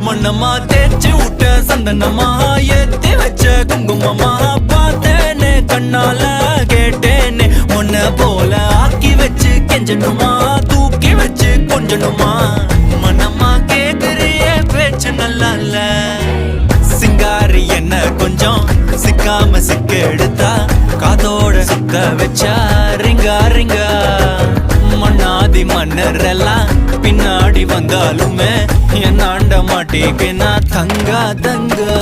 மண்ணம்மா தேய்ச்சி விட்ட சந்தனமா ஏத்தி வச்ச குங்குமமா பார்த்தேனே கண்ணால கேட்டேனே உன்ன போல ஆக்கி வச்சு கெஞ்சணுமா தூக்கி வச்சு கொஞ்சணுமா மனமா கேக்குறிய பேச்சு நல்லா இல்ல சிங்காரி என்ன கொஞ்சம் சிக்காம சிக்க எடுத்தா காதோட சுத்த வச்சா ரிங்கா ரிங்கா மண்ணாதி மன்னர் எல்லாம் பின்னாடி வந்தாலுமே என் ஆண்ட மாட்டேக்கு நான் தங்கா தங்கா